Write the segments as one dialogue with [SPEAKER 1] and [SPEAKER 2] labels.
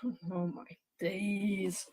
[SPEAKER 1] Oh my days.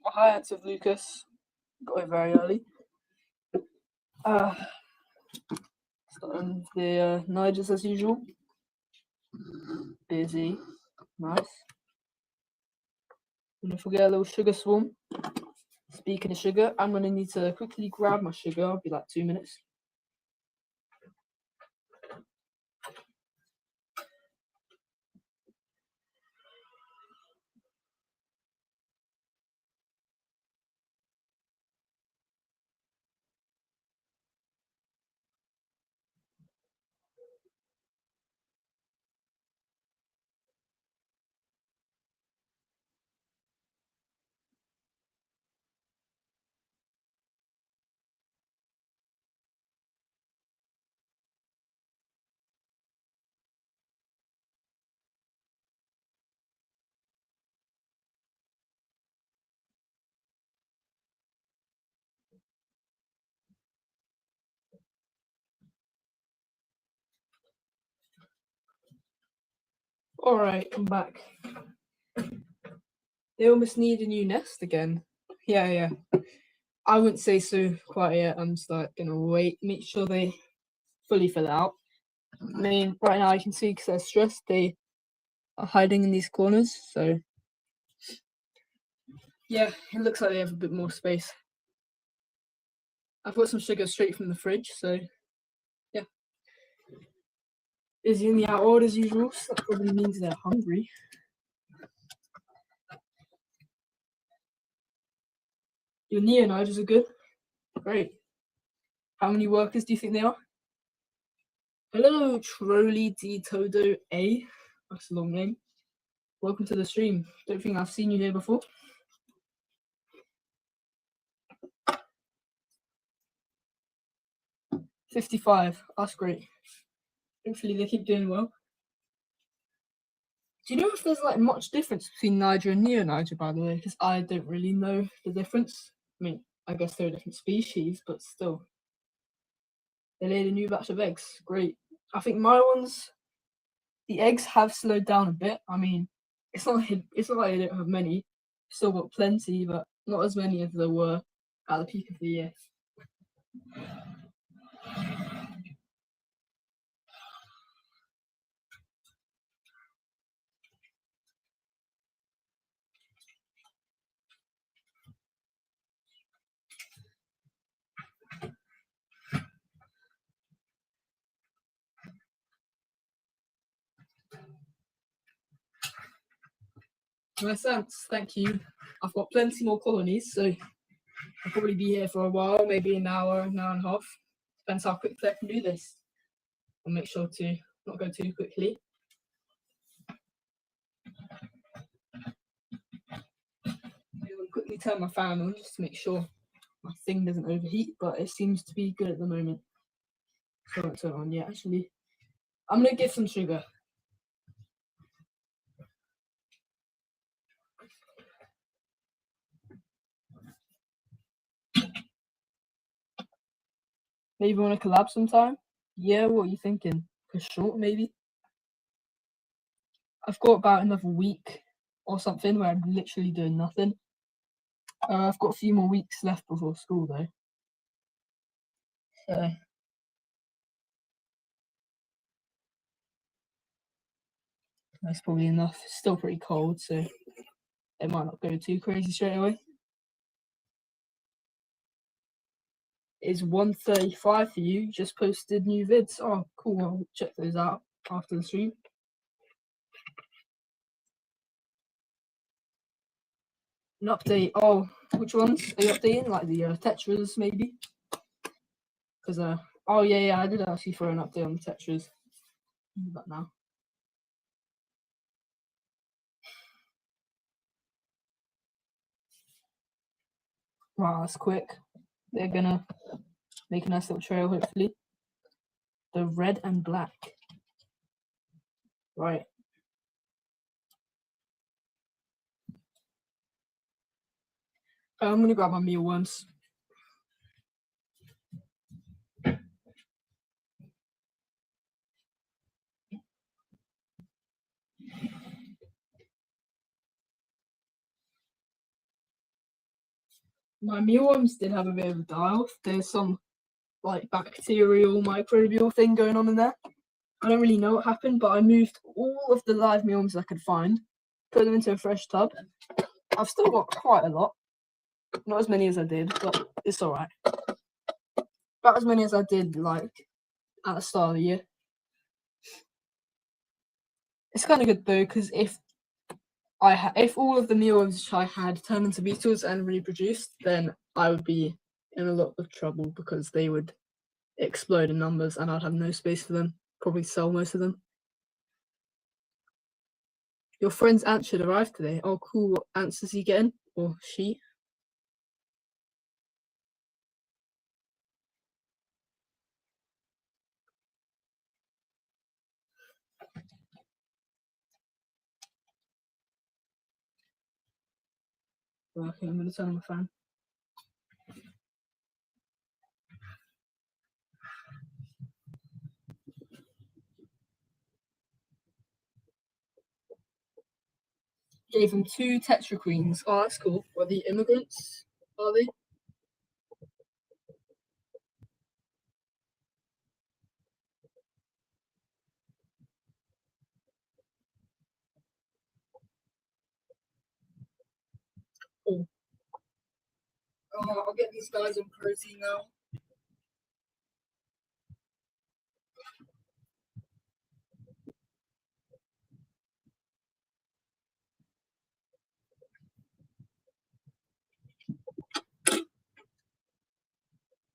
[SPEAKER 1] Hi, it's of Lucas. Got it very early. Starting the Nigers as usual. Busy. Nice. Gonna forget a little sugar swarm. Speaking of sugar, I'm gonna need to quickly grab my sugar. I'll be like 2 minutes. Alright, I'm back. They almost need a new nest again. Yeah. I wouldn't say so quite yet. I'm just like gonna wait, make sure they fully fill out. I mean, right now I can see because they're stressed, they are hiding in these corners, so yeah, it looks like they have a bit more space. I've got some sugar straight from the fridge, so yeah. Busy in the outward as usual, so that probably means they're hungry. Your neonides are good. Great. How many workers do you think they are? Hello, Trolley D Todo A. That's a long name. Welcome to the stream. Don't think I've seen you here before. $55. That's great. Hopefully they keep doing well. Do you know if there's like much difference between Niger and Neo-Niger, by the way? Because I don't really know the difference. I mean, I guess they're a different species, but still. They laid a new batch of eggs. Great. I think my ones, the eggs have slowed down a bit. I mean, it's not like they don't have many. Still got plenty, but not as many as there were at the peak of the year. Joob'sAnts, thank you. I've got plenty more colonies, so I'll probably be here for a while, maybe an hour and a half. Depends how quickly I can do this. I'll make sure to not go too quickly. I'll quickly turn my fan on just to make sure my thing doesn't overheat, but it seems to be good at the moment. So I won't turn it on yet, actually. I'm gonna give some sugar. Maybe want to collab sometime? Yeah, what are you thinking? For short, maybe? I've got about another week or something where I'm literally doing nothing. I've got a few more weeks left before school though. So that's probably enough. It's still pretty cold, so it might not go too crazy straight away. It's 1:35 for you. Just posted new vids. Oh, cool. I'll check those out after the stream. An update. Oh, which ones are you updating? Like the Tetras, maybe? Because oh yeah, I did ask you for an update on the Tetras. But now. Wow, that's quick. They're gonna make a nice little trail, hopefully. The red and black. Right. I'm gonna grab my mealworms. My mealworms did have a bit of a die-off. There's some like bacterial, microbial thing going on in there. I don't really know what happened, but I moved all of the live mealworms I could find, put them into a fresh tub. I've still got quite a lot. Not as many as I did, but it's alright. About as many as I did like at the start of the year. It's kind of good though, because if all of the mealworms I had turned into beetles and reproduced, then I would be in a lot of trouble because they would explode in numbers and I'd have no space for them. Probably sell most of them. Your friend's ant should arrive today. Oh, cool. What ants is he getting? Or she? Okay, I'm going to turn on the fan. Gave them 2 Tetra Queens. Oh, that's cool. Were the immigrants? Are they? Cool. Oh, I'll get these guys on protein now.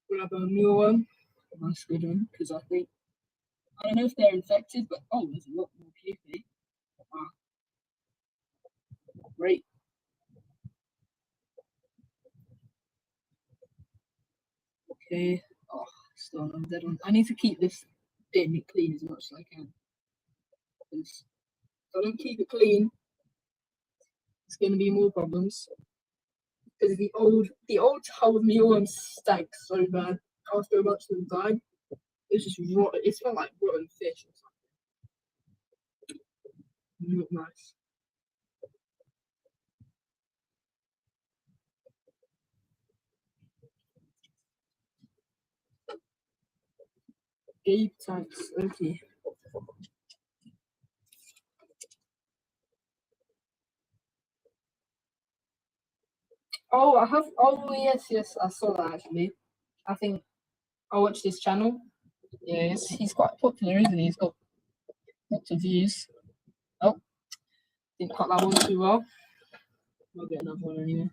[SPEAKER 1] Grab a mealworm. A nice good one, because I don't know if they're infected, but oh, there's a lot more pupae. Ah, great. Okay. Oh, still another dead one. I need to keep this bin clean as much as I can. Because if I don't keep it clean, it's going to be more problems. Because the old old mealworm stank so bad after a bunch of them died. It's just rotten. It smelled like rotten fish or something. Not nice. Gabe tanks. Okay. Oh, I have. Oh, yes. I saw that actually. I think I watched his channel. Yeah, he's quite popular, isn't he? He's got lots of views. Oh, didn't cut that one too well. I'll get another one anyway.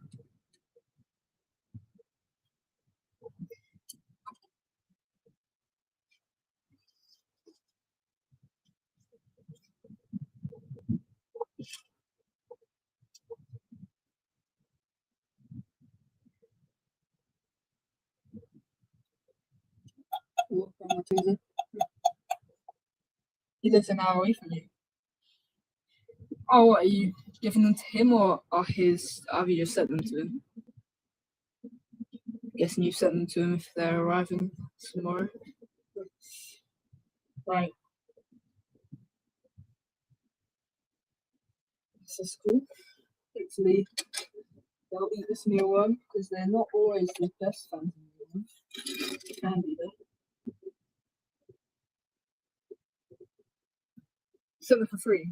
[SPEAKER 1] He lives an hour away from you. Oh, what, are you giving them to him or are have you just sent them to him? I'm guessing you sent them to him if they're arriving tomorrow. Right. This is cool. Hopefully they'll eat this mealworm because they're not always the best fans of mealworms. It can be though. 7 for 3.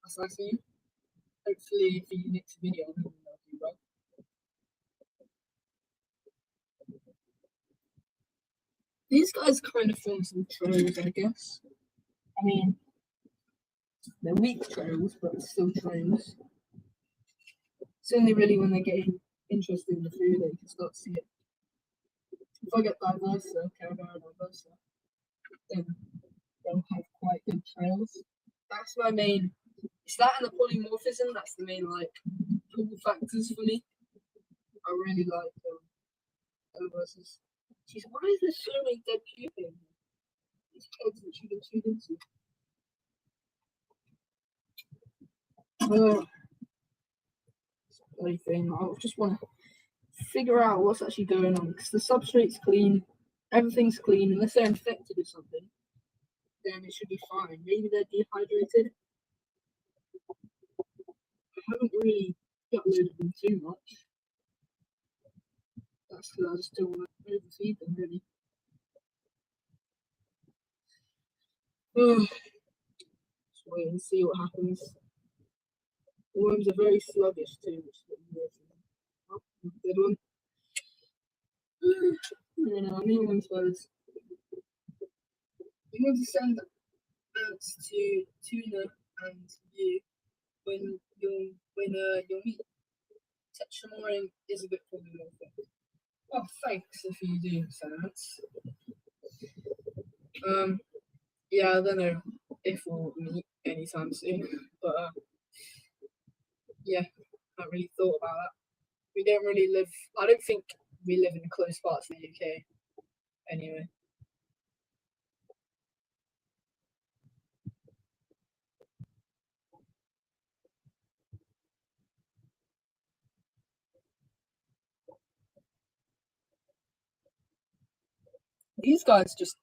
[SPEAKER 1] That's nice of you. Hopefully, for your next video, I'll do well. These guys kind of form some trails, I guess. I mean, they're weak trails, but still trails. It's only really when they're getting interested in the food they can start to see it. If I get diversa, Carabao diversa, then they'll have quite good trails. That's my main. It's that and the polymorphism. That's the main pull factors for me. I really like diversas. Jeez, why is there so many dead pupae? These heads that you can tune into. Bloody thing. I just want to figure out what's actually going on because the substrate's clean, everything's clean. Unless they're infected with something, then it should be fine. Maybe they're dehydrated. I haven't really uploaded them too much. That's because I just don't want to overfeed them, really. Just wait and see what happens. The worms are very sluggish too, which is weird. Oh, good one. I mean, one suppose. You want to send ants to tuna and you when your meat tetramorin is a bit polymorphic. Oh, thanks if you do, ants. Yeah, I don't know if we'll meet anytime soon, but yeah, I haven't really thought about that. We don't really live. I don't think we live in close parts of the UK. Anyway. These guys just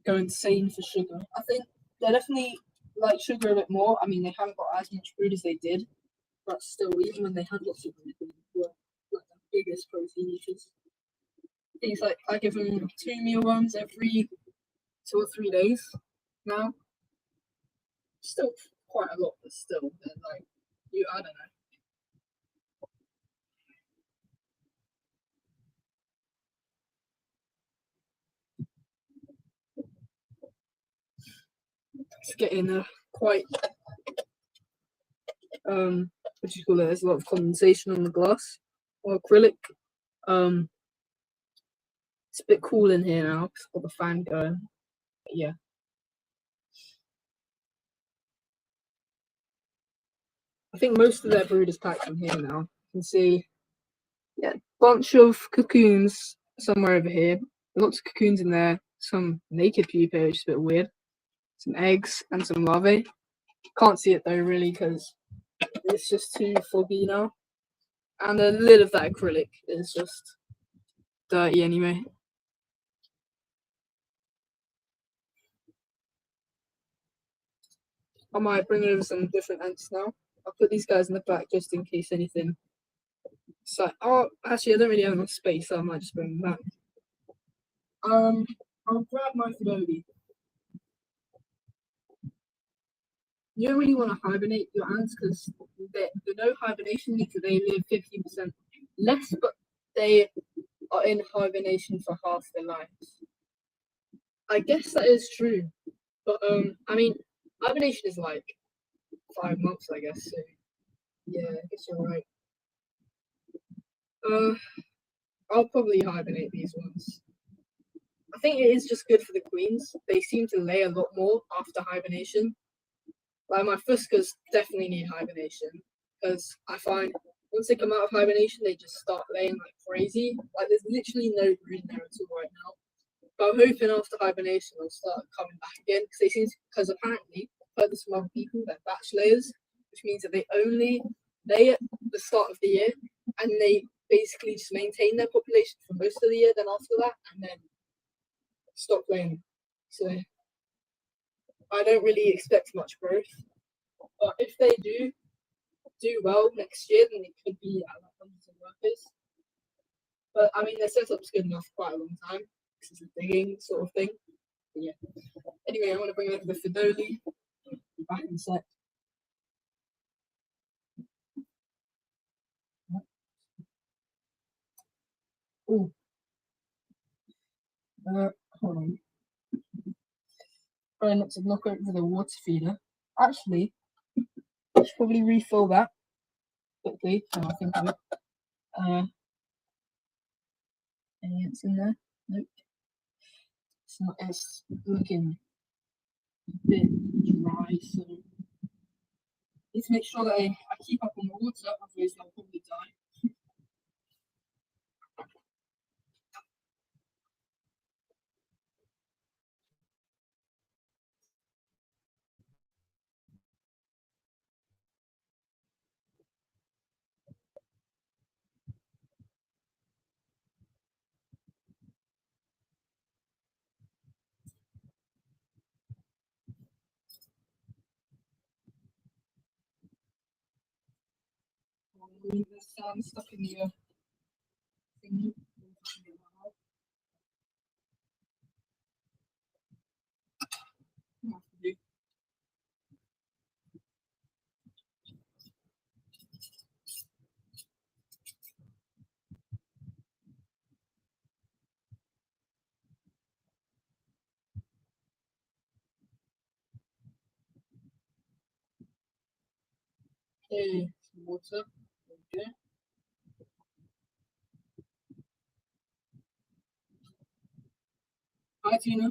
[SPEAKER 1] go insane for sugar. I think they definitely like sugar a bit more. I mean, they haven't got as much food as they did, but still, even when they had lots of food, they were like the biggest protein eaters. Things like I give them 2 mealworms every 2 or 3 days now. Still quite a lot, but still, they're like I don't know. It's getting quite what do you call it? There's a lot of condensation on the glass or acrylic. It's a bit cool in here now because I've got the fan going. But yeah. I think most of their brood is packed in here now. You can see, yeah, bunch of cocoons somewhere over here. Lots of cocoons in there. Some naked pupae, which is a bit weird. Some eggs and some larvae. Can't see it though, really, because it's just too foggy now. And the lid of that acrylic is just dirty anyway. I might bring over some different ants now. I'll put these guys in the back just in case anything. So, oh, actually, I don't really have enough space, so I might just bring them back. I'll grab my Fidobi. You don't really want to hibernate your ants because the no hibernation means that they live 15% less, but they are in hibernation for half their lives. I guess that is true, but I mean, hibernation is like 5 months, I guess. So yeah, I guess you're right. I'll probably hibernate these ones. I think it is just good for the queens. They seem to lay a lot more after hibernation. Like my fuscas definitely need hibernation because I find once they come out of hibernation, they just start laying like crazy. Like there's literally no brood there at all right now. But I'm hoping after hibernation they'll start coming back again because apparently I've heard this from other people, they're batch layers, which means that they only lay at the start of the year and they basically just maintain their population for most of the year. Then after that, and then stop laying. So I don't really expect much growth. But if they do well next year, then it could be at like hundreds of workers. But I mean, their setup's good enough for quite a long time. This is a digging sort of thing. But yeah. Anyway, I want to bring over the Fidoli. Be back in a sec. Oh. Hold on. Try not to knock over the water feeder. Actually, I should probably refill that quickly. Now I think of it. Any ants in there? Nope. It's not. It's looking a bit dry, so need to make sure that I keep up on the water, otherwise they'll probably die. There's sand stuck in the thingy. Okay, some water. There we go. Hi, Tina.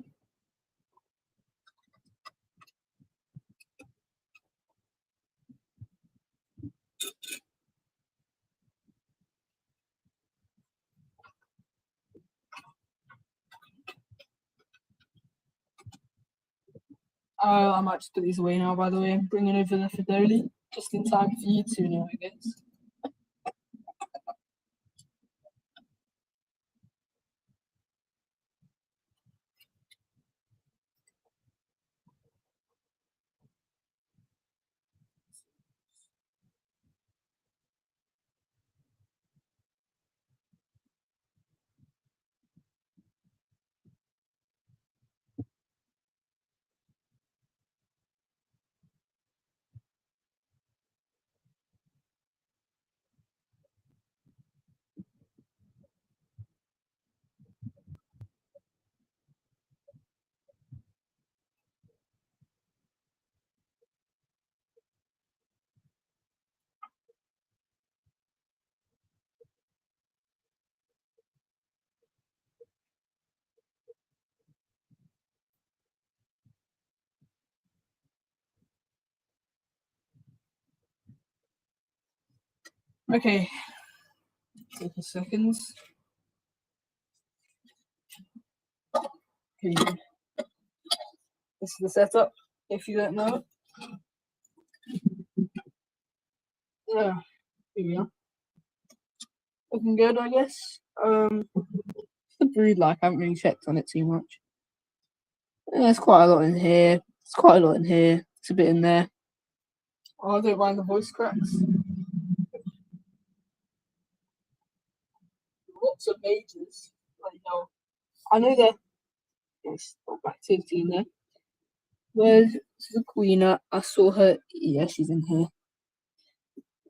[SPEAKER 1] I might just put these away now, by the way. I'm bringing over the Fidoli just in time for you two now, I guess. Okay, take a second. Okay, this is the setup, if you don't know. Yeah, here we are. Looking good, I guess. The brood like, I haven't really checked on it too much. Yeah, there's quite a lot in here. There's quite a lot in here. It's a bit in there. Oh, I don't mind the voice cracks. Lots of majors. Like, no. I know there's activity in there. Where's the queen at? I saw her. Yeah, she's in here.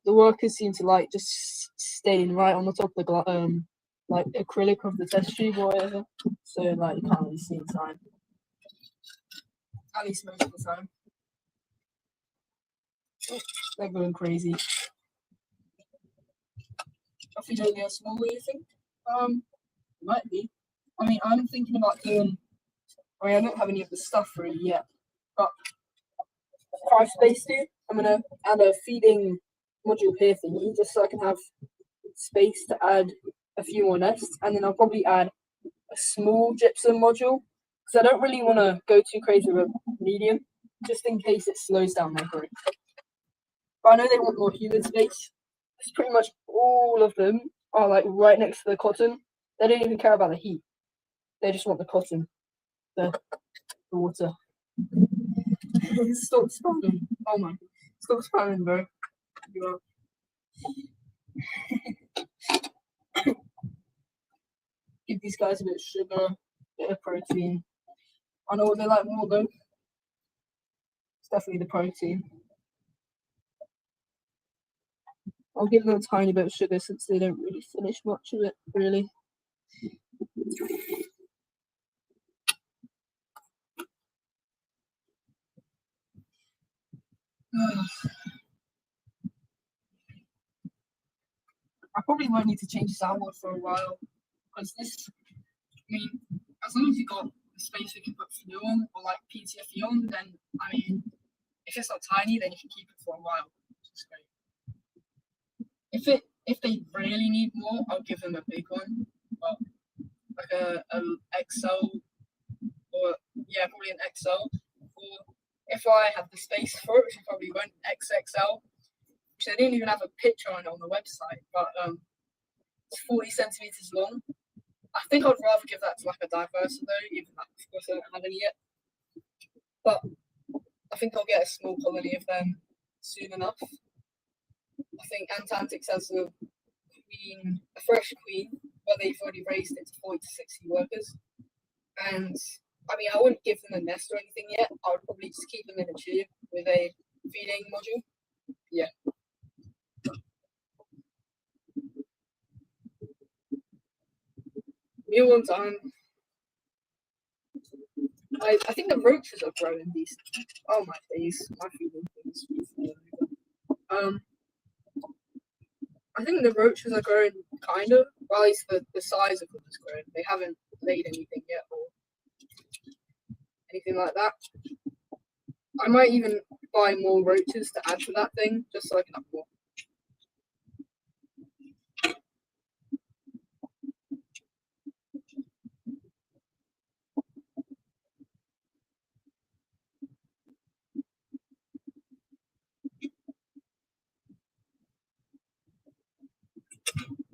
[SPEAKER 1] The workers seem to like just staying right on the top of the like acrylic of the test tube or whatever. So like you can't really see inside. At least most of the time. They're going crazy. I think only a small way, you think? Might be. I mean, I'm thinking about doing. I mean, I don't have any of the stuff really yet, but for space too, I'm gonna add a feeding module here thingy just so I can have space to add a few more nests, and then I'll probably add a small gypsum module because I don't really want to go too crazy with a medium, just in case it slows down their growth. But I know they want more humid space. Because pretty much all of them are like right next to the cotton. They don't even care about the heat. They just want the cotton, the water. Stop spawning. Oh my. Stop spamming, bro. You are. Give these guys a bit of sugar, a bit of protein. I know what they like more though. It's definitely the protein. I'll give them a tiny bit of sugar since they don't really finish much of it, really. I probably won't need to change the soundboard for a while, because this, I mean, as long as you got the space we can put flu on, or like PTFE on, then, I mean, if it's not tiny, then you can keep it for a while, which is great. If they really need more, I'll give them a big one, but like a XL, or yeah, probably an XL, or if I have the space for it, which I probably won't, XXL, which they didn't even have a picture on it on the website, but it's 40 centimeters long. I think I'd rather give that to like a diverser though, even though of course I don't have any yet. But I think I'll get a small colony of them soon enough. I think Antarctic has a fresh queen, where they've already raised it to 40 to 60 workers. And I mean, I wouldn't give them a nest or anything yet. I would probably just keep them in a tube with a feeding module. Yeah. Meal one time. I think the roaches are growing decent. Oh my days, my feeding things. I think the roaches are growing kind of. Well, at least the size of them is growing. They haven't laid anything yet or anything like that. I might even buy more roaches to add to that thing, just so I can have more.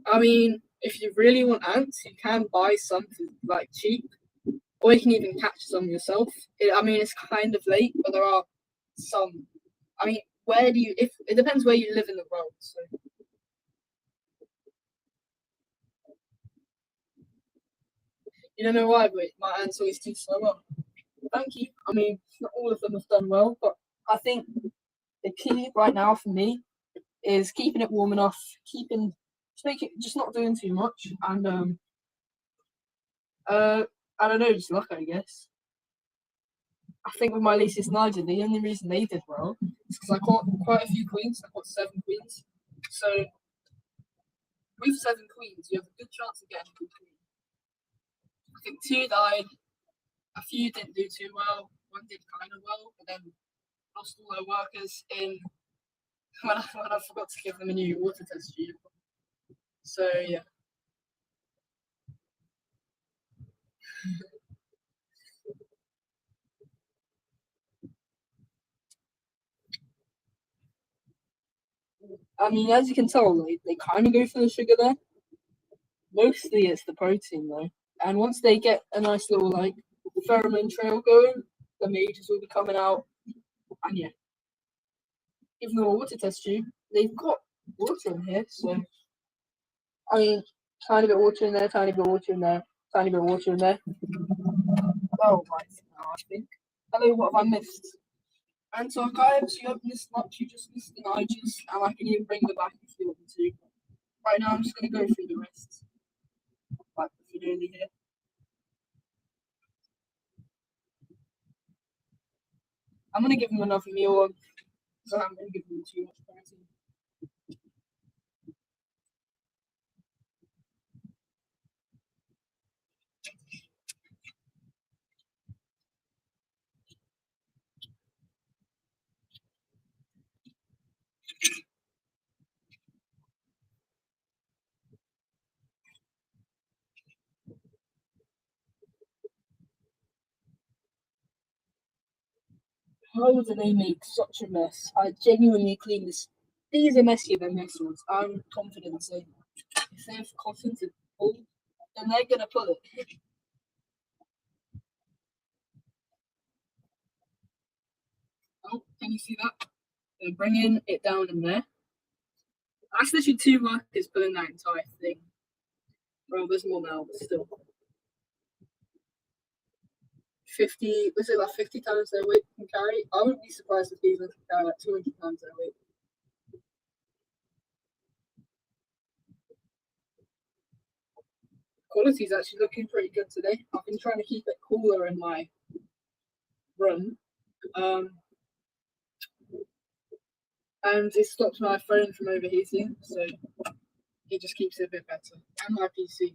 [SPEAKER 1] I mean, if you really want ants, you can buy some for like cheap, or you can even catch some yourself. I mean, it's kind of late, but there are some. I mean, where do you? If it depends where you live in the world. So you don't know why, but my ants always do so well. Thank you. I mean, not all of them have done well, but I think the key right now for me is keeping it warm enough, just not doing too much, and I don't know, just luck, I guess. I think with my Leases Niger, the only reason they did well is because I caught quite a few queens. I caught 7 queens. So with 7 queens, you have a good chance of getting a good queen. I think 2 died, a few didn't do too well, 1 did kind of well, but then lost all their workers in when I forgot to give them a new water test tube. So yeah. I mean, as you can tell, they kind of go for the sugar there. Mostly it's the protein though. And once they get a nice little like pheromone trail going, the majors will be coming out. And yeah, even though a water test tube, they've got water in here. So, I mean, tiny bit of water in there, tiny bit of water in there, tiny bit of water in there. Oh, right now, I think. Hello, what have I missed? Antarchives, you haven't missed much, you just missed the Nigers, and I can even bring them back if you want me to. Right now, I'm just going to go through the rest. Like the video here. I'm going to give them another meal because I'm going to give them too much protein. How do they make such a mess? I genuinely clean this. These are messier than this ones. I'm confident saying if they have cotton to pull, then they're going to pull it. Oh, can you see that? They're bringing it down in there. That's literally 2 workers pulling that entire thing. Well, there's more now, but still. 50, was it like 50 times their weight can carry? I wouldn't be surprised if these can carry like 200 times their weight. Quality is actually looking pretty good today. I've been trying to keep it cooler in my room. And it stops my phone from overheating, so it just keeps it a bit better. And my PC.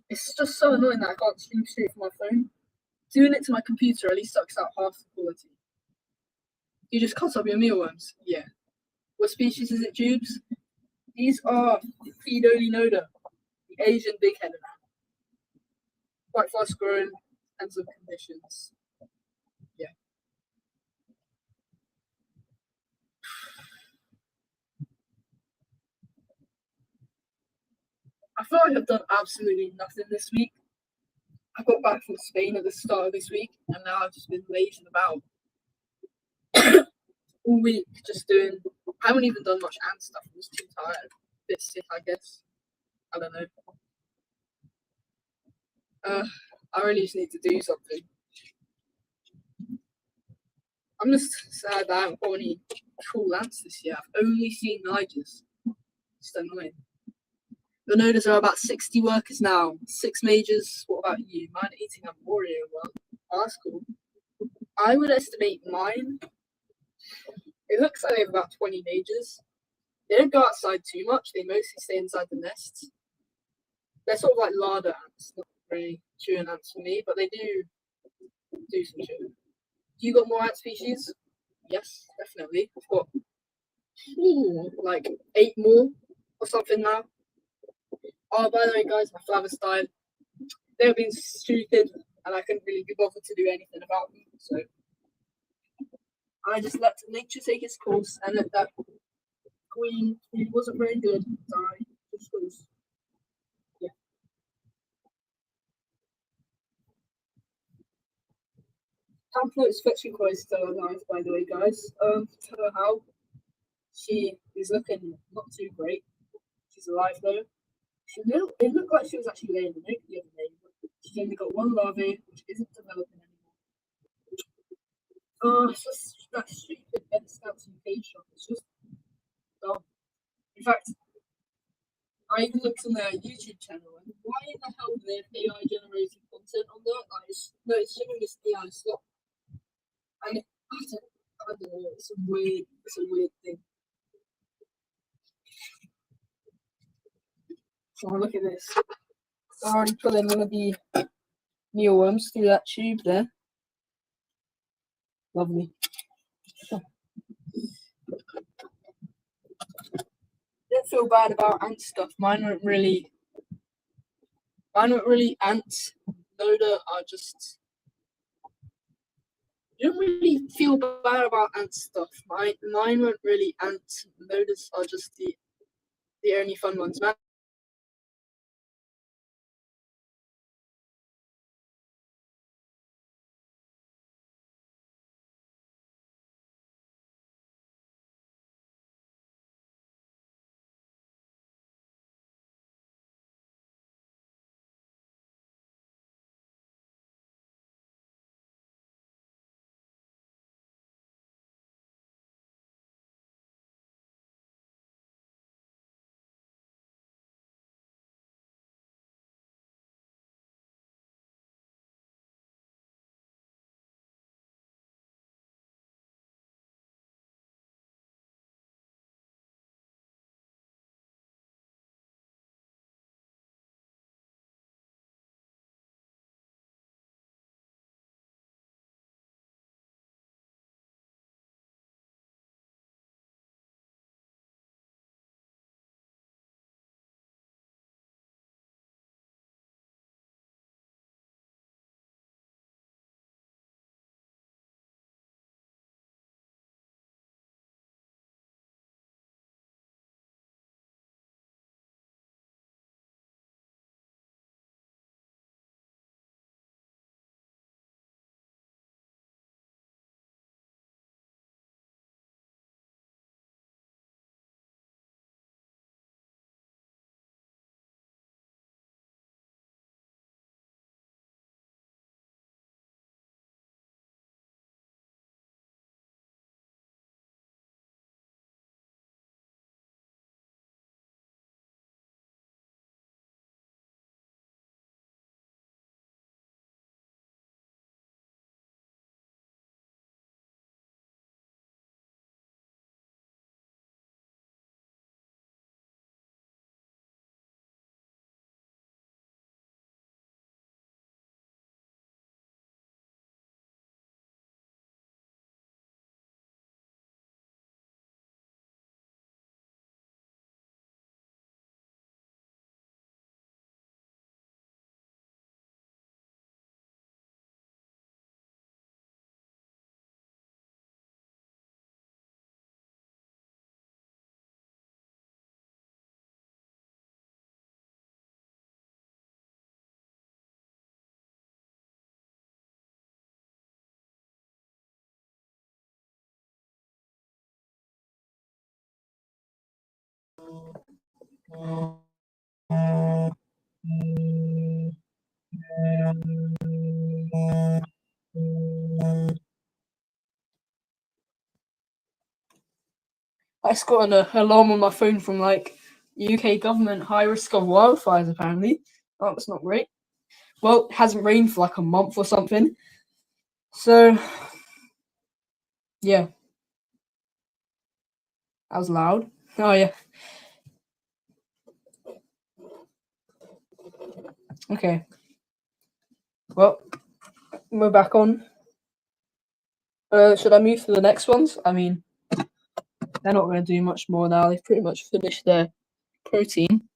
[SPEAKER 1] It's just so annoying that I can't stream straight from my phone. Doing it to my computer at least sucks out half the quality. You just cut up your mealworms? Yeah. What species is it, Jubes? These are Noda, the Asian big-headed ant. Quite fast-growing, and some conditions. Yeah. I feel like I've done absolutely nothing this week. I got back from Spain at the start of this week, and now I've just been lazing about all week, just doing. I haven't even done much ant stuff. I was too tired, a bit sick, I guess. I don't know. I really just need to do something. I'm just sad that I haven't got any cool ants this year. I've only seen Nigers. It's annoying. The nodas are about 60 workers now. 6 majors. What about you? Mine are eating up Oreo. Well, that's cool. I would estimate mine. It looks like they have about 20 majors. They don't go outside too much. They mostly stay inside the nests. They're sort of like larder ants, not really chewing ants for me, but they do some chewing. You got more ant species? Yes, definitely. I've got like 8 more or something now. Oh, by the way, guys, my flowers died. They were being stupid, and I couldn't really be bothered to do anything about them. So I just let nature take its course and let that queen, who wasn't very good, die. Just because, yeah. Pamphlet's fetching quite still alive, by the way, guys. Tell her how. She is looking not too great. She's alive though. It looked like she was actually laying an egg the other day, but she's only got 1 larvae, which isn't developing anymore. Oh, it's just that stupid Ed Scouts UK shop. It's just dumb. In fact, I even looked on their YouTube channel, and why in the hell do they have AI generated content on there? Like, it's showing this AI slot. And I don't know, it's a weird thing. So look at this. I already put in one of the mealworms through that tube there. Lovely. Don't feel bad about ant stuff. Mine weren't really ants. Loader are just. You don't really feel bad about ant stuff. Mine weren't really ants. Loaders are just the only fun ones. Man, I just got an alarm on my phone from like UK government, high risk of wildfires apparently. Oh, that's not great. Well, it hasn't rained for like a month or something. So, yeah. That was loud. Oh, yeah. Okay. Well, we're back on. Should I move to the next ones? I mean, they're not going to do much more now. They've pretty much finished their protein.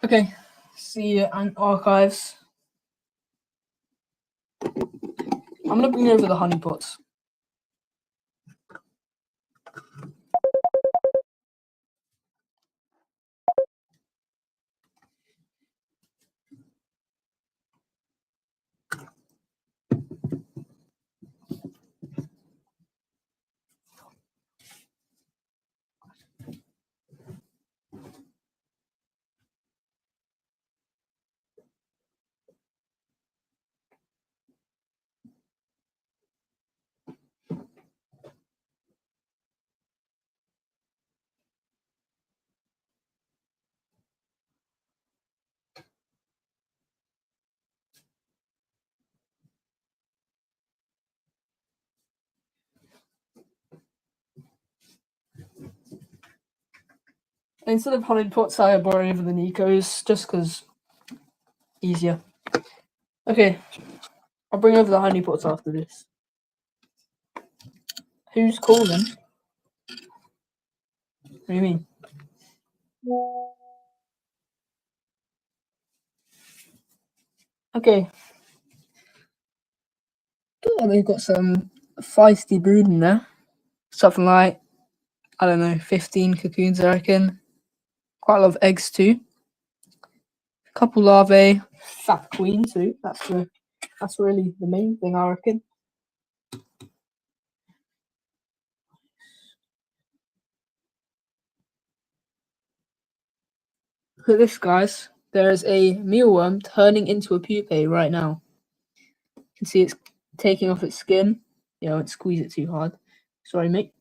[SPEAKER 1] Okay. See and archives. I'm going to bring over the honeypots. Instead of honeypots, I brought over the Nicos just because easier. Okay, I'll bring over the honeypots after this. Who's calling? What do you mean? Okay. Oh, they've got some feisty brood in there. Something like, I don't know, 15 cocoons, I reckon. Quite a lot of eggs too. A couple larvae. Fat queen too. That's really the main thing, I reckon. Look at this, guys. There is a mealworm turning into a pupae right now. You can see it's taking off its skin. Yeah, I won't squeeze it too hard. Sorry, mate.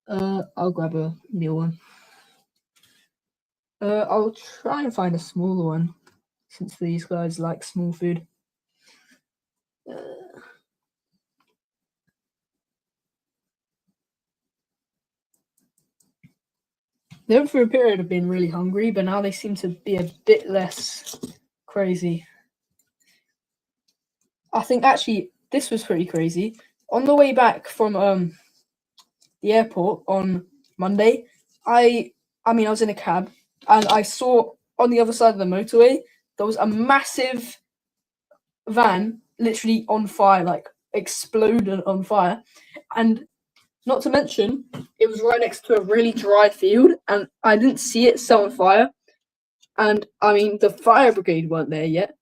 [SPEAKER 1] I'll grab a mealworm. I'll try and find a smaller one, since these guys like small food. They went through a period of being really hungry, but now they seem to be a bit less crazy. I think actually this was pretty crazy. On the way back from the airport on Monday, I was in a cab and I saw on the other side of the motorway there was a massive van literally on fire, like exploded on fire, and not to mention it was right next to a really dry field, and I didn't see it set on fire. And I mean, the fire brigade weren't there yet,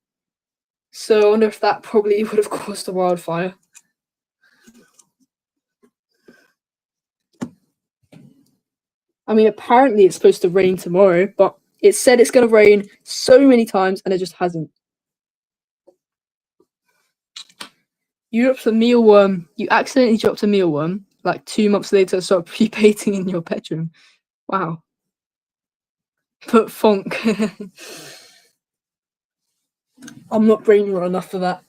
[SPEAKER 1] so I wonder if that probably would have caused a wildfire. I mean, apparently it's supposed to rain tomorrow, but it said it's going to rain so many times and it just hasn't. You dropped a mealworm. You accidentally dropped a mealworm. Like 2 months later, start pupating in your bedroom. Wow. But funk. I'm not brain rot enough for that.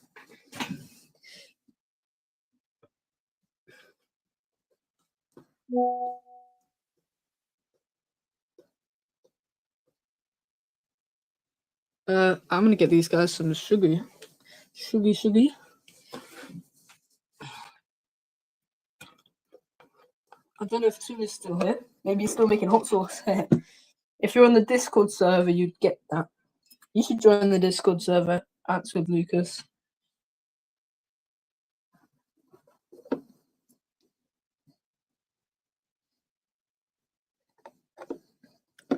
[SPEAKER 1] I'm gonna get these guys some sugar. Sugar. I don't know if Tuna's still here. Maybe he's still making hot sauce. If you're on the Discord server, you'd get that. You should join the Discord server. Ants with Lucas.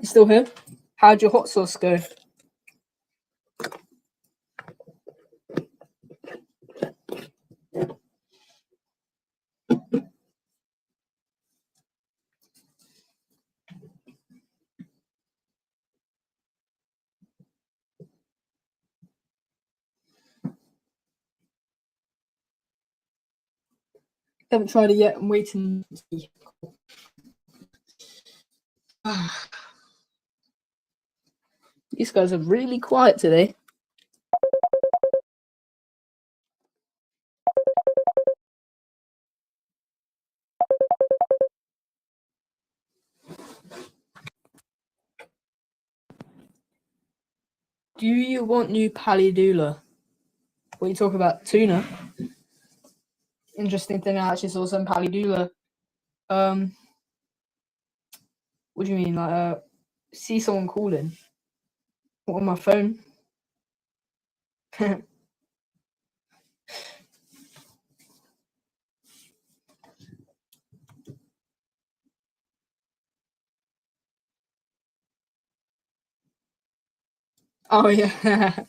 [SPEAKER 1] You still here? How'd your hot sauce go? Haven't tried it yet. I'm waiting to see. These guys are really quiet today. Do you want new palidula? What you talk about? Tuna? Interesting thing, I actually saw some palidula. What do you mean? Like, see someone calling? What, on my phone? Oh yeah.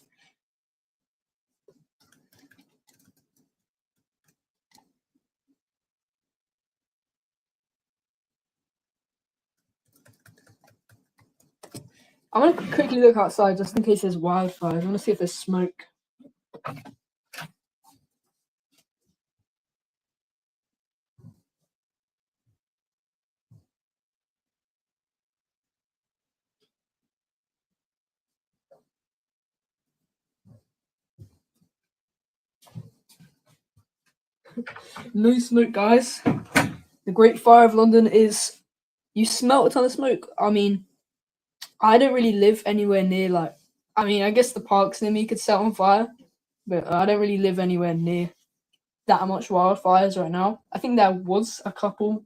[SPEAKER 1] I'm gonna quickly look outside just in case there's wildfires. I want to see if there's smoke. No smoke, guys. The Great Fire of London is. You smelt a ton of smoke. I mean, I don't really live anywhere near like. I mean, I guess the parks near me could set on fire, but I don't really live anywhere near that much wildfires right now. I think there was a couple,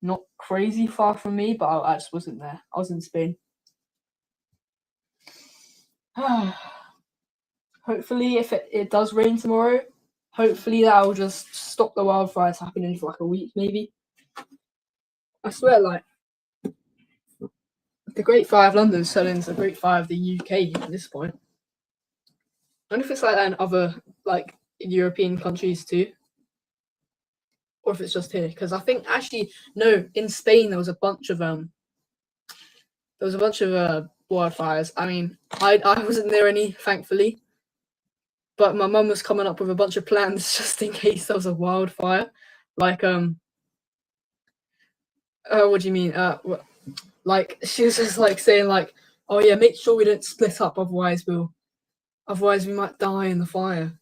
[SPEAKER 1] not crazy far from me, but I just wasn't there. I was in Spain. Hopefully, if it does rain tomorrow, hopefully that will just stop the wildfires happening for like a week, maybe. I swear, like, the Great Fire of London is selling the Great Fire of the UK at this point. I wonder if it's like that in other, like, European countries too. Or if it's just here. Because I think, actually, no, in Spain there was a bunch of, wildfires. I mean, I wasn't near any, thankfully. But my mum was coming up with a bunch of plans just in case there was a wildfire. Like, what do you mean? Like, she was just like saying like, oh yeah, make sure we don't split up, otherwise we might die in the fire.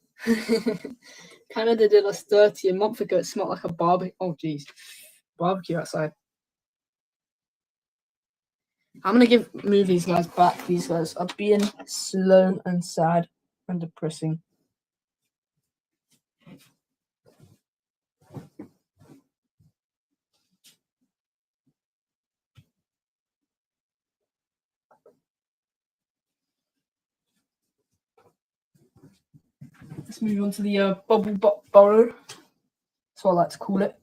[SPEAKER 1] Canada did us dirty a month ago. It smelled like a barbecue. Oh geez, barbecue outside. I'm gonna move these guys back. These guys are being slow and sad and depressing. Let's move on to the bubble butt burrow. That's what I like to call it.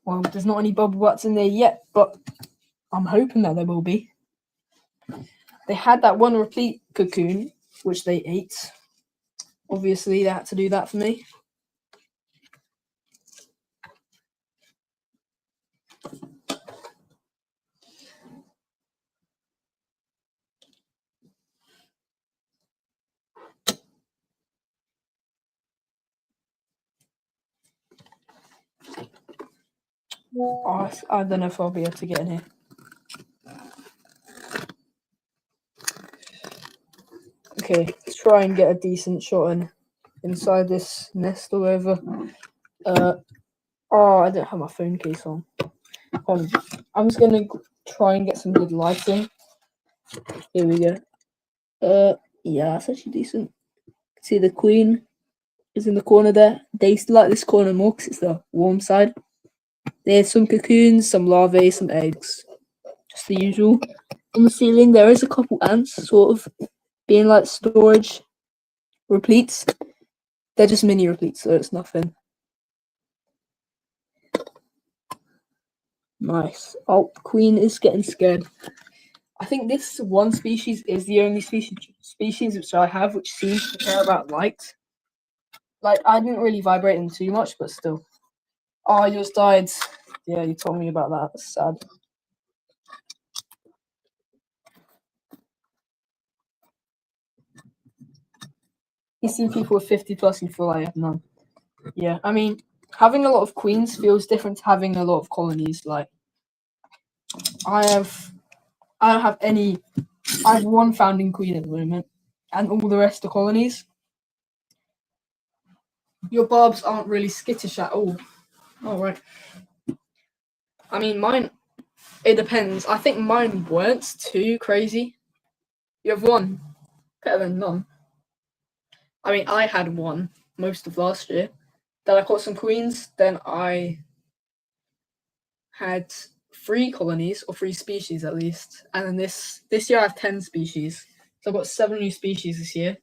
[SPEAKER 1] Well, there's not any bubble butts in there yet, but I'm hoping that there will be. They had that one replete cocoon, which they ate. Obviously, they had to do that for me. Oh, I don't know if I'll be able to get in here. Okay, let's try and get a decent shot in inside this nest or whatever. Oh, I don't have my phone case on. I'm just gonna try and get some good lighting. Here we go. Yeah, that's actually decent. See, the queen is in the corner there. They used to like this corner more because it's the warm side. There's some cocoons, some larvae, some eggs. Just the usual. On the ceiling, there is a couple ants, sort of being like storage repletes. They're just mini repletes, so it's nothing. Nice. Oh, the queen is getting scared. I think this one species is the only species which I have which seems to care about light. Like, I didn't really vibrate them too much, but still. Oh, yours died. Yeah, you told me about that. That's sad. You see people with 50 plus, you feel like I have none. Yeah, I mean, having a lot of queens feels different to having a lot of colonies. Like, I don't have any. I have one founding queen at the moment, and all the rest are colonies. Your barbs aren't really skittish at all. All right. I mean, mine. It depends. I think mine weren't too crazy. You have one, better than none. I mean, I had one most of last year. Then I caught some queens. Then I had 3 colonies, or 3 species at least. And then this year I have 10 species. So I've got 7 new species this year,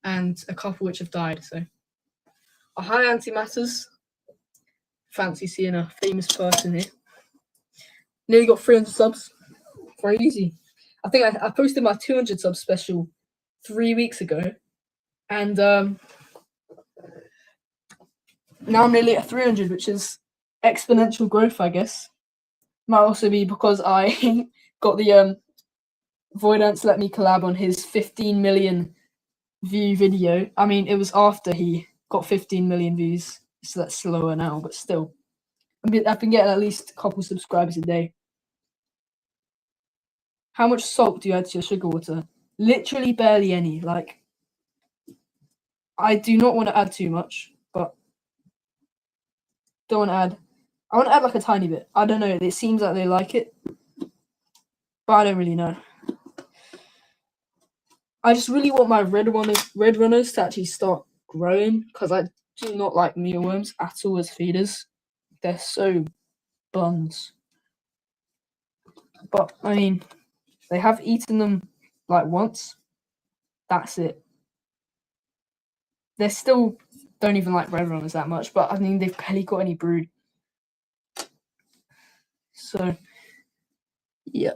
[SPEAKER 1] and a couple which have died. So a high antimatters. Fancy seeing a famous person here. Nearly got 300 subs. Very easy. I think I posted my 200 sub special 3 weeks ago, and now I'm nearly at 300, which is exponential growth, I guess. Might also be because I got the Joob'sAnts let me collab on his 15 million view video. I mean, it was after he got 15 million views, so that's slower now, but still. I've been getting at least a couple subscribers a day. How much salt do you add to your sugar water? Literally barely any. Like, I do not want to add too much, but don't want to add. I want to add like a tiny bit. I don't know. It seems like they like it, but I don't really know. I just really want my red runners to actually start growing, because I do not like mealworms at all as feeders. They're so buns. But I mean, they have eaten them like once. That's it. They still don't even like red runners that much, but I mean, they've barely got any brood. So, yeah.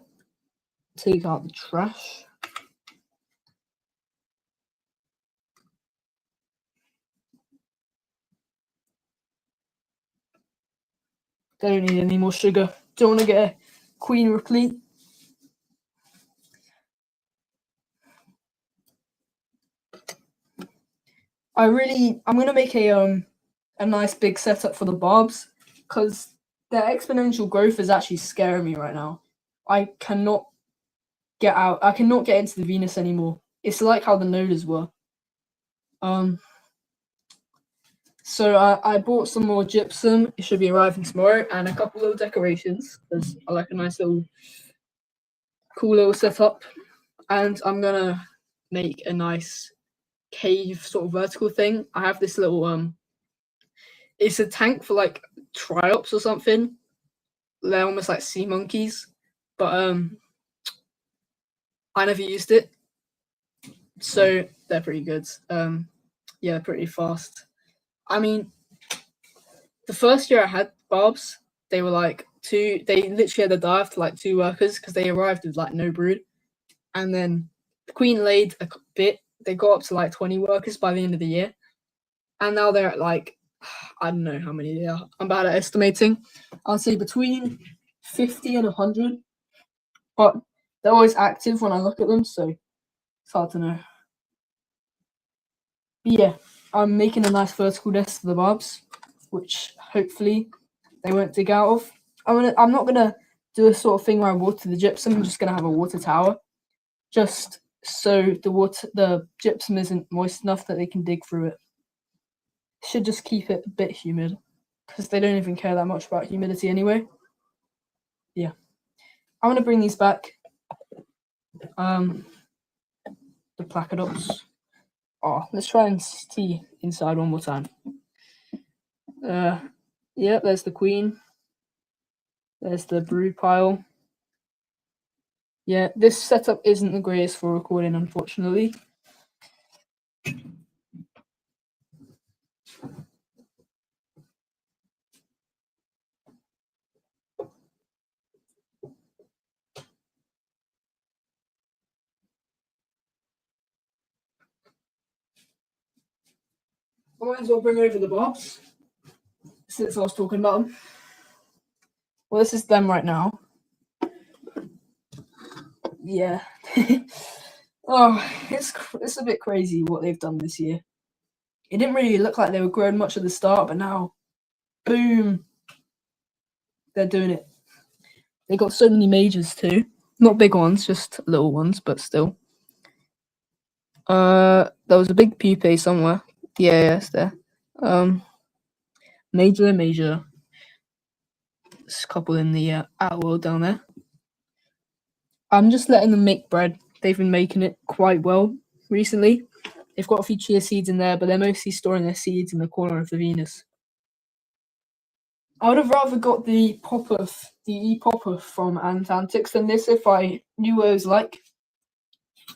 [SPEAKER 1] Take out the trash. Don't need any more sugar. Don't want to get a queen replete. I'm gonna make a nice big setup for the barbs, because their exponential growth is actually scaring me right now. I cannot get out. I cannot get into the Venus anymore. It's like how the noders were. So I bought some more gypsum. It should be arriving tomorrow, and a couple little decorations, because I like a nice little, cool little setup. And I'm gonna make a nice cave sort of vertical thing. I have this little it's a tank for like triops or something. They're almost like sea monkeys, but I never used it, so they're pretty good. Yeah, pretty fast. I mean, the first year I had barbs, they were like they literally had to die after like 2 workers, because they arrived with like no brood, and then the queen laid a bit. They got up to like 20 workers by the end of the year, and now they're at like, I don't know how many they are. I'm bad at estimating. I'll say between 50 and 100, but they're always active when I look at them, so it's hard to know. But yeah, I'm making a nice vertical nest for the barbs, which hopefully they won't dig out of. I'm not gonna do a sort of thing where I water the gypsum. I'm just gonna have a water tower, just so the gypsum isn't moist enough that they can dig through it. Should just keep it a bit humid, because they don't even care that much about humidity anyway. Yeah, I'm gonna bring these back. The placodops. Oh, let's try and see inside one more time. Yeah, there's the queen. There's the brood pile. Yeah, this setup isn't the greatest for recording, unfortunately. I might as well bring over the barbs, since I was talking about them. Well, this is them right now. Yeah. Oh, it's a bit crazy what they've done this year. It didn't really look like they were growing much at the start, but now Boom. They're doing it. They got so many majors too. Not big ones, just little ones, but still. There was a big pupae somewhere. Yeah, it's there. Major. There's a couple in the outer world down there. I'm just letting them make bread. They've been making it quite well recently. They've got a few chia seeds in there, but they're mostly storing their seeds in the corner of the Venus. I would have rather got the e-popper from Antarctics than this if I knew what it was like.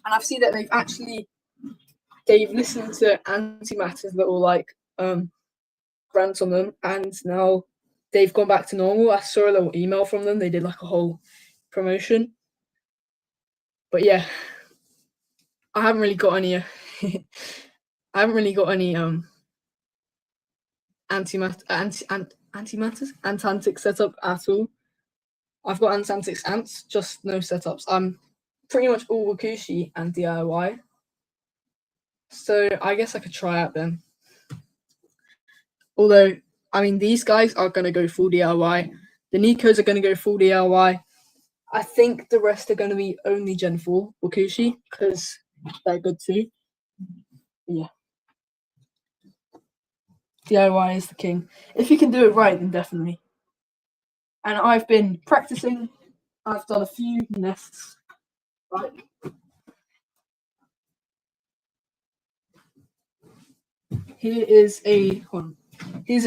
[SPEAKER 1] And I've seen that they've listened to antimatter's little rants on them, and now they've gone back to normal. I saw a little email from them. They did like a whole promotion. But yeah, I haven't really got any Antarctic setup at all. I've got Antarctic ants, just no setups. I'm pretty much all Wakushi and DIY. So I guess I could try out them. Although, I mean, these guys are going to go full DIY. The Nikos are going to go full DIY. I think the rest are going to be only Gen 4 Wakushi, because they're good too. Yeah. DIY is the king. If you can do it right, then definitely. And I've been practicing. I've done a few nests. Right. Here's a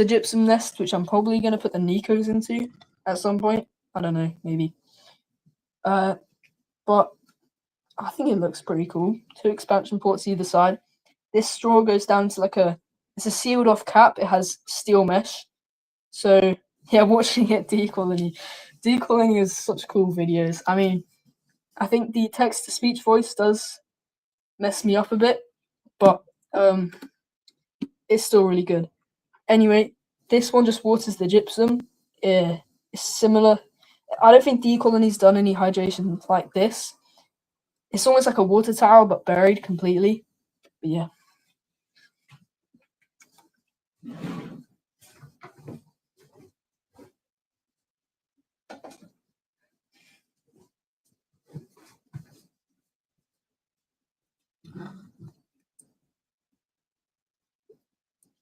[SPEAKER 1] gypsum nest, which I'm probably going to put the Nikos into at some point. I don't know, maybe. But I think it looks pretty cool. 2 expansion ports either side. This straw goes down to it's a sealed off cap. It has steel mesh. So yeah, watching it decolony is such cool videos. I mean, I think the text to speech voice does mess me up a bit, but it's still really good. Anyway, this one just waters the gypsum. It's similar. I don't think decolony's done any hydration like this. It's almost like a water tower, but buried completely. But yeah.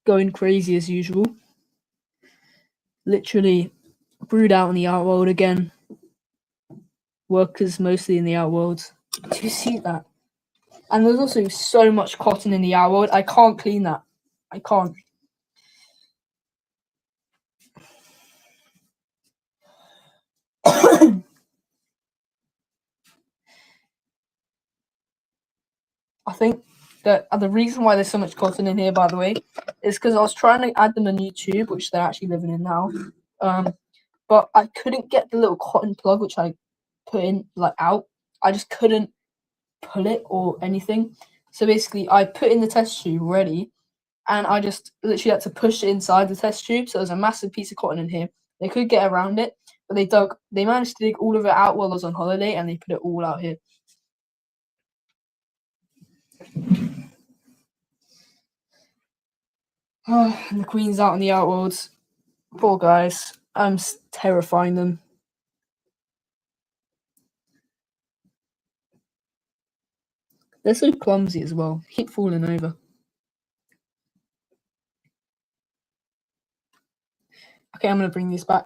[SPEAKER 1] Going crazy as usual. Literally brewed out in the outworld again. Workers mostly in the outworld. Do you see that? And there's also so much cotton in the outworld. I can't clean that. I can't. I think that the reason why there's so much cotton in here, by the way, is because I was trying to add them a new tube, which they're actually living in now. But I couldn't get the little cotton plug, which I put in out. I just couldn't pull it or anything. So basically, I put in the test tube ready, and I just literally had to push it inside the test tube. So there's a massive piece of cotton in here. They could get around it, but they managed to dig all of it out while I was on holiday, and they put it all out here. Oh, and the queen's out in the outworlds. Poor guys. I'm terrifying them. They're so clumsy as well. Keep falling over. Okay, I'm going to bring these back.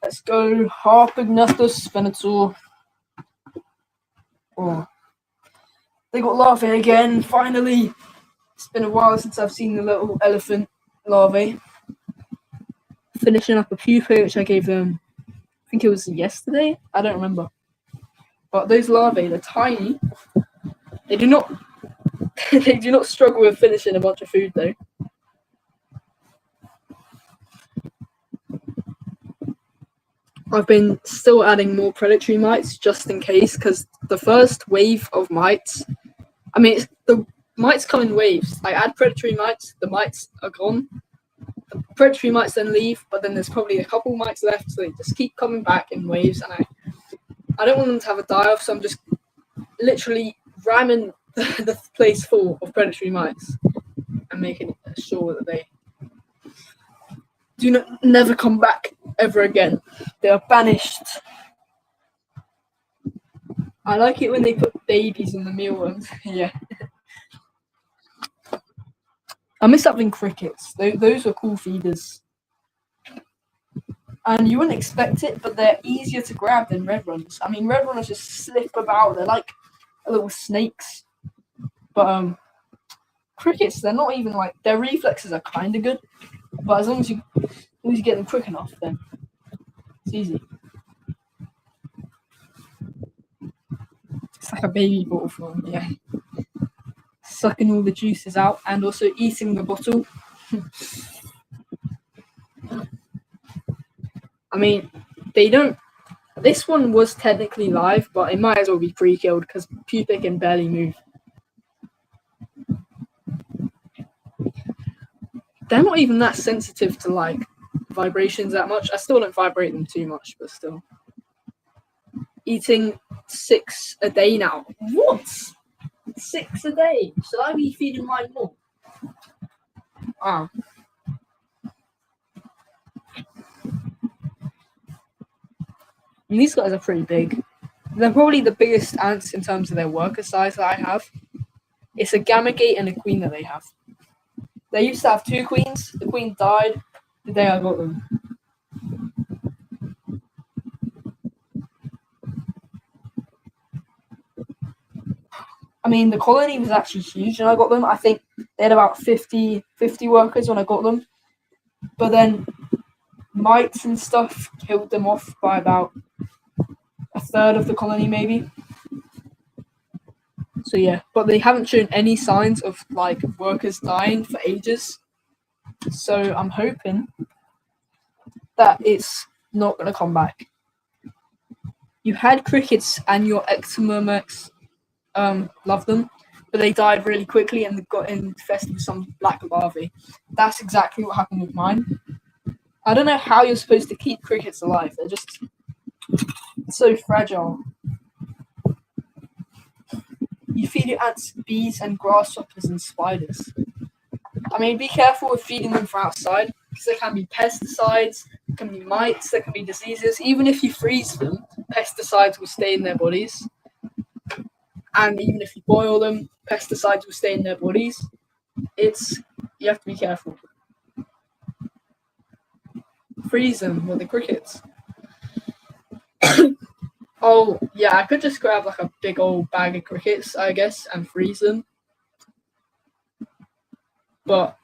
[SPEAKER 1] Let's go. Harpagnathus venator. Oh. They got larvae again, finally. It's been a while since I've seen the little elephant larvae. Finishing up a pupa, which I gave them, I think it was yesterday? I don't remember. But those larvae, they're tiny. They do not struggle with finishing a bunch of food though. I've been still adding more predatory mites just in case, because the first wave of mites, I mean, the mites come in waves. I add predatory mites, the mites are gone. The predatory mites then leave, but then there's probably a couple mites left, so they just keep coming back in waves, and I don't want them to have a die-off, so I'm just literally ramming the place full of predatory mites and making sure that they do not never come back ever again. They are banished. I like it when they put babies in the mealworms. Yeah. I miss having crickets. Those were cool feeders. And you wouldn't expect it, but they're easier to grab than red runners. I mean, red runners just slip about. They're like little snakes. But crickets, they're not even like, their reflexes are kind of good. But as long as you get them quick enough, then it's easy. It's like a baby bottle form, yeah. Sucking all the juices out and also eating the bottle. I mean, they don't. This one was technically live, but it might as well be pre-killed because pupa can barely move. They're not even that sensitive to like vibrations that much. I still don't vibrate them too much, but still. Eating 6 a day now. What? 6 a day? Should I be feeding mine more? Wow. And these guys are pretty big. They're probably the biggest ants in terms of their worker size that I have. It's a gamma-gate and a queen that they have. They used to have 2 queens. The queen died the day I got them. I mean, the colony was actually huge when I got them. I think they had about 50 workers when I got them. But then mites and stuff killed them off by about a third of the colony, maybe. So yeah, but they haven't shown any signs of like workers dying for ages. So I'm hoping that it's not going to come back. You had crickets and your ectomyrmex love them, but they died really quickly and they got infested with some black larvae. That's exactly what happened with mine. I don't know how you're supposed to keep crickets alive. They're just so fragile. You feed your ants bees and grasshoppers and spiders. I mean, be careful with feeding them from outside because there can be pesticides, there can be mites, there can be diseases. Even if you freeze them, pesticides will stay in their bodies. And even if you boil them, pesticides will stay in their bodies. You have to be careful. Freeze them with the crickets. Oh, yeah, I could just grab like a big old bag of crickets, I guess, and freeze them. But,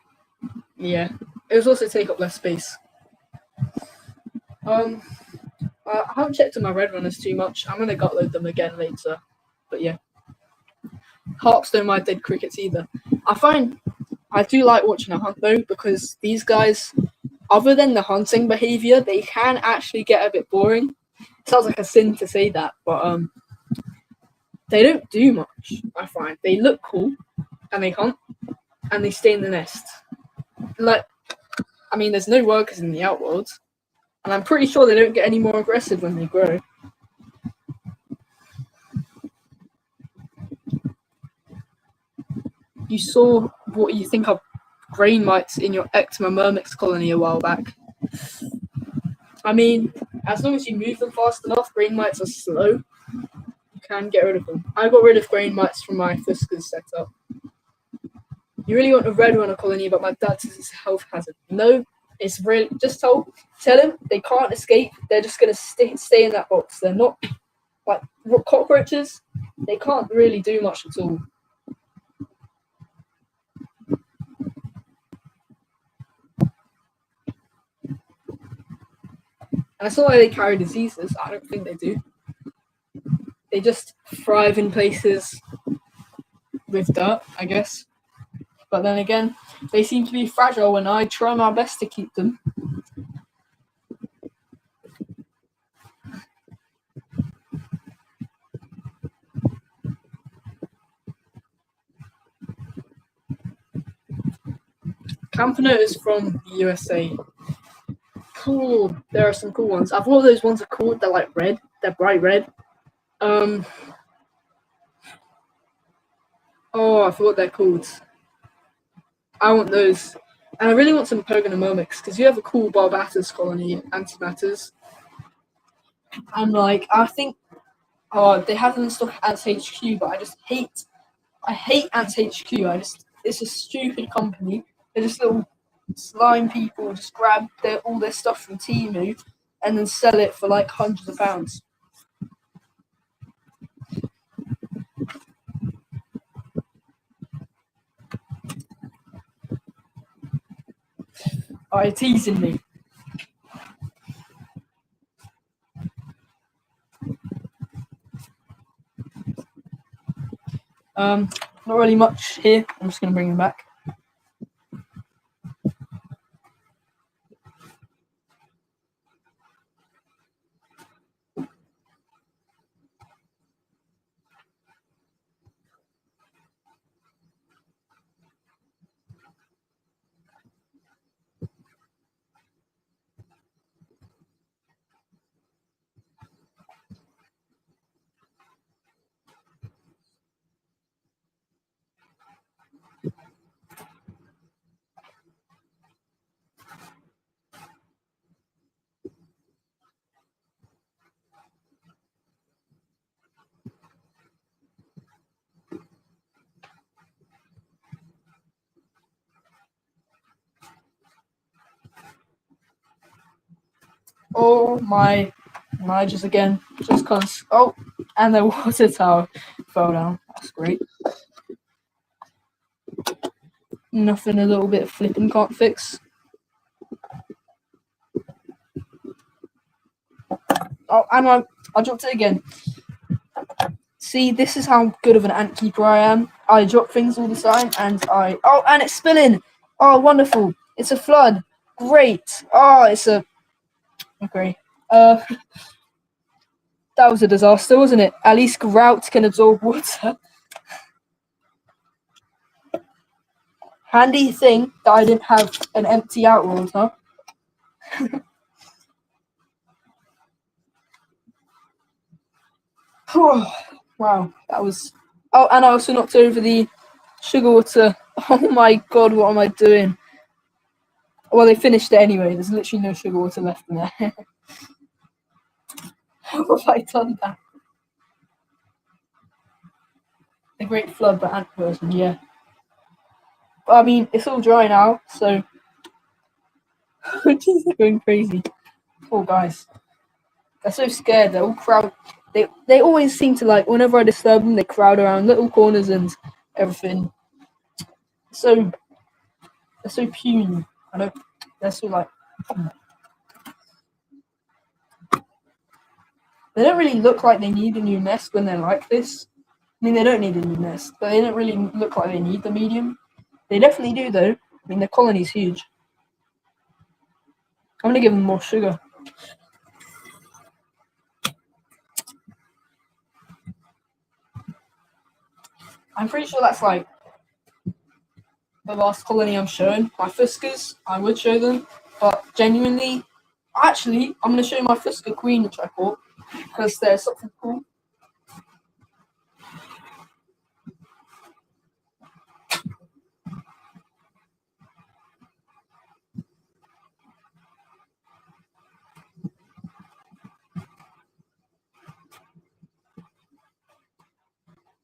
[SPEAKER 1] yeah, it would also take up less space. I haven't checked on my red runners too much. I'm going to gut load them again later. But, yeah. Harps don't mind dead crickets either. I do like watching a hunt, though, because these guys, other than the hunting behavior, they can actually get a bit boring. Sounds like a sin to say that, but they don't do much, I find. They look cool, and they hunt, and they stay in the nest. Like, I mean, there's no workers in the outworld, and I'm pretty sure they don't get any more aggressive when they grow. You saw what you think of grain mites in your ectomyrmex colony a while back. I mean, as long as you move them fast enough, grain mites are slow. You can get rid of them. I got rid of grain mites from my Fusca's setup. You really want a red runner colony, but my dad says it's a health hazard. No, it's really just tell them they can't escape. They're just gonna stay in that box. They're not like cockroaches. They can't really do much at all. And it's not like they carry diseases. I don't think they do. They just thrive in places with dirt, I guess. But then again, they seem to be fragile when I try my best to keep them. Campanotas from the USA. Cool. There are some cool ones. I thought those ones are cool. They're like red. They're bright red. Oh, I forgot they're called. I want those. And I really want some Pogonomomix because you have a cool Barbatus colony, antimatters. I'm like, I think, oh, they have them in stock at Ants HQ, but I hate Ants HQ. It's a stupid company. They're just little slime people just grab all their stuff from Temu and then sell it for like hundreds of pounds. Are you teasing me? Not really much here. I'm just gonna bring them back. Oh my just again. Just cause and the water tower fell down. That's great. Nothing a little bit of flipping can't fix. Oh, and I dropped it again. See, this is how good of an ant keeper I am. I drop things all the time, and and it's spilling. Oh, wonderful! It's a flood. Great. Oh, it's a okay. That was a disaster, wasn't it? At least grout can absorb water. Handy thing that I didn't have an empty outworld, huh? Wow, that was. Oh, and I also knocked over the sugar water. Oh my god, what am I doing? Well, they finished it anyway. There's literally no sugar water left in there. How have I done that? The Great Flood, but ant version, yeah. But I mean, it's all dry now, so. Jeez, they're going crazy. Poor guys. They're so scared. They're all crowd. They always seem to like. Whenever I disturb them, they crowd around little corners and everything. So they're so puny. I don't. They're so like. They don't really look like they need a new nest when they're like this. I mean, they don't need a new nest, but they don't really look like they need the medium. They definitely do, though. I mean, their colony's huge. I'm gonna give them more sugar. I'm pretty sure that's like the last colony I'm showing. My Fuscas, I would show them, but genuinely, actually, I'm gonna show you my Fusca Queen, which I caught, because there's something cool.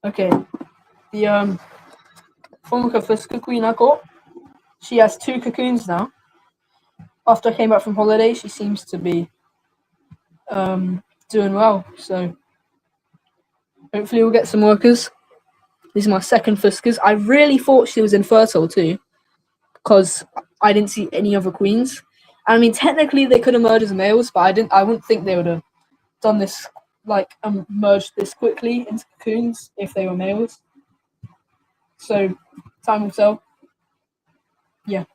[SPEAKER 1] Okay, the Formica Fusca Queen I caught. She has 2 cocoons now. After I came back from holiday, she seems to be doing well. So hopefully we'll get some workers. These are my second Fuscas. I really thought she was infertile too, because I didn't see any other queens. I mean, technically they could emerge as males, but I wouldn't think they would have done this like merged this quickly into cocoons if they were males. So time will tell. Yeah.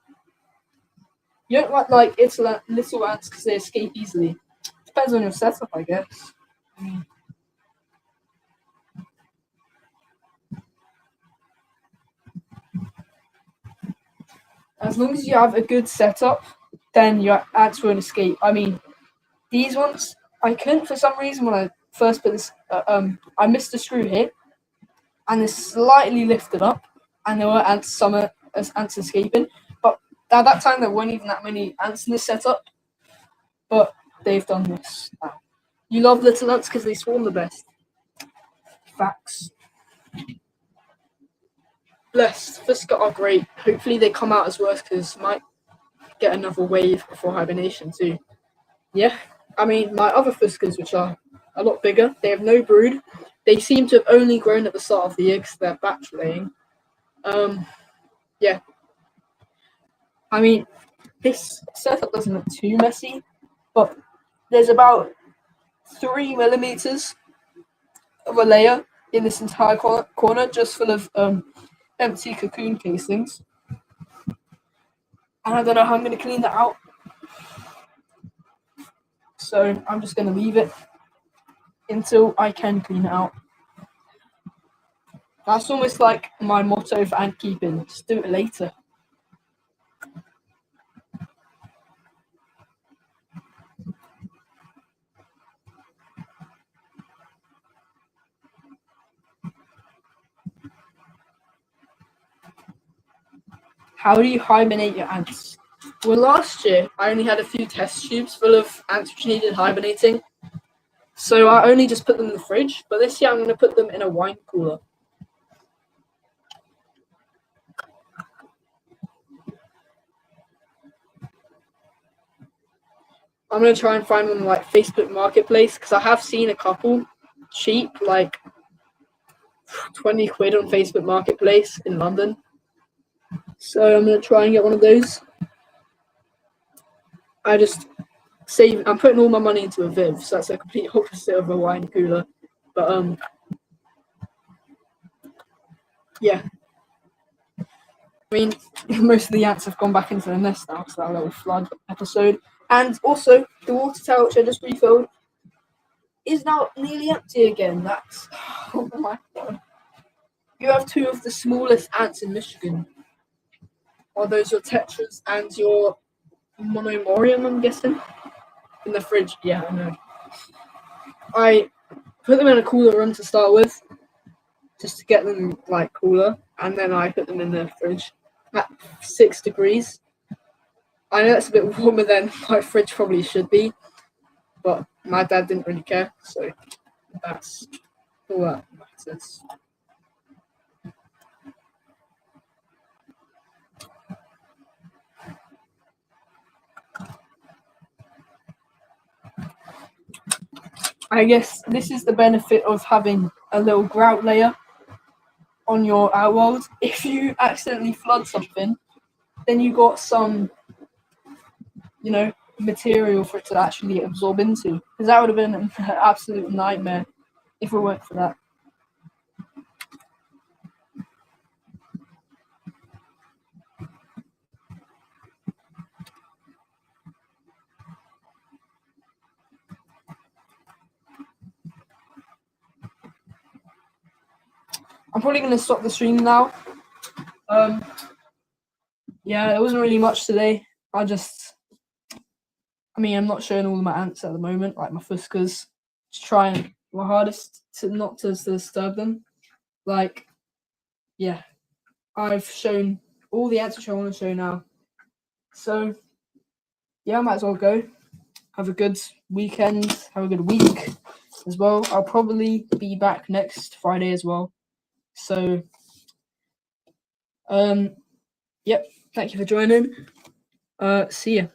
[SPEAKER 1] You don't like it's little ants because they escape easily. Depends on your setup, I guess. As long as you have a good setup, then your ants won't escape. I mean, these ones, I couldn't for some reason when I first put this. I missed a screw here, and it's slightly lifted up, and there were ants escaping. But at that time, there weren't even that many ants in this setup. But they've done this now. You love little ants because they swarm the best. Facts. Blessed. Fusca are great. Hopefully they come out as worse because might get another wave before hibernation too. Yeah. I mean, my other Fuscas, which are a lot bigger, they have no brood. They seem to have only grown at the start of the year because they're batch laying. Yeah. I mean, this setup doesn't look too messy, but there's about 3 millimeters of a layer in this entire corner just full of empty cocoon casings. And I don't know how I'm going to clean that out. So I'm just going to leave it until I can clean it out. That's almost like my motto for ant keeping. Just do it later. How do you hibernate your ants? Well, last year I only had a few test tubes full of ants which needed hibernating. So I only just put them in the fridge. But this year I'm going to put them in a wine cooler. I'm going to try and find one like Facebook Marketplace because I have seen a couple cheap, like 20 quid on Facebook Marketplace in London. So I'm going to try and get one of those. I'm putting all my money into a Viv, so that's a complete opposite of a wine cooler. But yeah. I mean, most of the ants have gone back into the nest now, so that little flood episode. And also, the water tower, which I just refilled, is now nearly empty again. That's... Oh my god. You have 2 of the smallest ants in Michigan. Are those your tetras and your monomorium, I'm guessing? In the fridge. Yeah, I know. I put them in a cooler room to start with, just to get them like cooler, and then I put them in the fridge at 6 degrees. I know that's a bit warmer than my fridge probably should be, but my dad didn't really care, so that's all that matters. I guess this is the benefit of having a little grout layer on your outworld. If you accidentally flood something, then you got some, material for it to actually absorb into. Because that would have been an absolute nightmare if it weren't for that. I'm probably going to stop the stream now. Yeah, there wasn't really much today. I'm not showing all of my ants at the moment, like my fuscas. Just trying my hardest to not to disturb them. Yeah, I've shown all the ants which I want to show now. So, yeah, I might as well go. Have a good weekend. Have a good week as well. I'll probably be back next Friday as well. So, yep. Thank you for joining. See ya.